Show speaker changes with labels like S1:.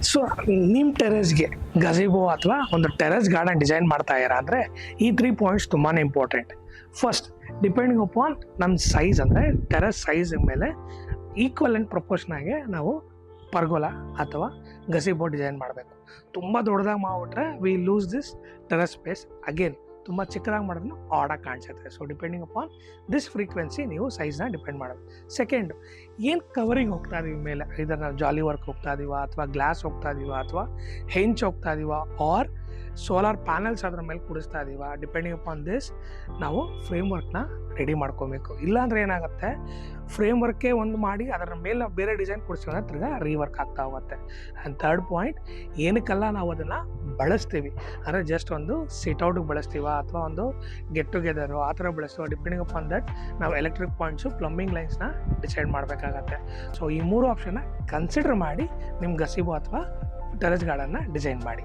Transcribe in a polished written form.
S1: So ನಿಮ್ಮ ಟೆರೆಸ್ಗೆ ಗಝಿಬೋ ಅಥವಾ ಒಂದು ಟೆರೆಸ್ ಗಾರ್ಡನ್ ಡಿಸೈನ್ ಮಾಡ್ತಾ ಇದ್ದೀರಾ ಅಂದರೆ ಈ 3 ಪಾಯಿಂಟ್ಸ್ ತುಂಬಾ ಇಂಪಾರ್ಟೆಂಟ್. ಫಸ್ಟ್, ಡಿಪೆಂಡಿಂಗ್ ಅಪಾನ್ ನಮ್ಮ ಸೈಜ್, ಅಂದರೆ ಟೆರೆಸ್ ಸೈಜ್ ಮೇಲೆ ಈಕ್ವಲ್ ಆ್ಯಂಡ್ ಪ್ರಪೋರ್ಷನ್ ಆಗಿ ನಾವು ಪರ್ಗೋಲಾ ಅಥವಾ ಗಝಿಬೋ ಡಿಸೈನ್ ಮಾಡಬೇಕು. ತುಂಬ ದೊಡ್ಡದಾಗಿ ಮಾಡಿಬಿಟ್ರೆ we lose this terrace space. Again ತುಂಬ ಚಿಕ್ಕದಾಗಿ ಮಾಡಿದ್ರೆ ಆಡಾಗಿ ಕಾಣಿಸುತ್ತೆ. So depending upon this frequency ನೀವು ಸೈಜ್ನ ಡಿಪೆಂಡ್ ಮಾಡೋದು. ಸೆಕೆಂಡ್, ಏನು ಕವರಿಂಗ್ ಹೋಗ್ತಾ ಇದೀವಿ ಮೇಲೆ, ಇದರ ನಾವು ಜಾಲಿ ವರ್ಕ್ ಹೋಗ್ತಾ ಇದೀವ ಅಥವಾ ಗ್ಲಾಸ್ ಹೋಗ್ತಾ ಇದೀವ ಅಥವಾ ಹೆಂಚ್ ಹೋಗ್ತಾ ಇದೀವ ಆರ್ ಸೋಲಾರ್ ಪ್ಯಾನಲ್ಸ್ ಅದ್ರ ಮೇಲೆ ಕೂಡಿಸ್ತಾ ಇದೀವ, ಡಿಪೆಂಡಿಂಗ್ ಅಪಾನ್ ದಿಸ್ ನಾವು ಫ್ರೇಮ್ ವರ್ಕ್ನ ರೆಡಿ ಮಾಡ್ಕೋಬೇಕು. ಇಲ್ಲಾಂದ್ರೆ ಏನಾಗುತ್ತೆ, ಫ್ರೇಮ್ ವರ್ಕೇ ಒಂದು ಮಾಡಿ ಅದರ ಮೇಲೆ ನಾವು ಬೇರೆ ಡಿಸೈನ್ ಕೊಡಿಸ್ಕೊಂಡ್ರೆ ತಿರ್ಗಾ ರೀವರ್ಕ್ ಆಗ್ತಾ ಹೋಗುತ್ತೆ. ಆ್ಯಂಡ್ ಥರ್ಡ್ ಪಾಯಿಂಟ್, ಏನಕ್ಕೆಲ್ಲ ನಾವು ಅದನ್ನು ಬಳಸ್ತೀವಿ, ಅಂದರೆ ಜಸ್ಟ್ ಒಂದು ಸಿಟ್ಔಟ್ಗೆ ಬಳಸ್ತೀವ ಅಥವಾ ಒಂದು ಗೆಟ್ ಟುಗೆದರು ಆ ಥರ ಬಳಸ್ತೀವ, ಡಿಪೆಂಡಿಂಗ್ ಅಪಾನ್ ದಟ್ ನಾವು ಎಲೆಕ್ಟ್ರಿಕ್ ಪಾಯಿಂಟ್ಸು ಪ್ಲಂಬಿಂಗ್ ಲೈನ್ಸ್ನ ಡಿಸೈಡ್ ಮಾಡಬೇಕಾಗತ್ತೆ. ಸೊ ಈ 3 ಆಪ್ಷನ್ನ ಕನ್ಸಿಡರ್ ಮಾಡಿ ನಿಮ್ಮ ಗಸಿಬೋ ಅಥವಾ ಟೆರೆಸ್ ಗಾರ್ಡನ್ನ ಡಿಸೈನ್ ಮಾಡಿ.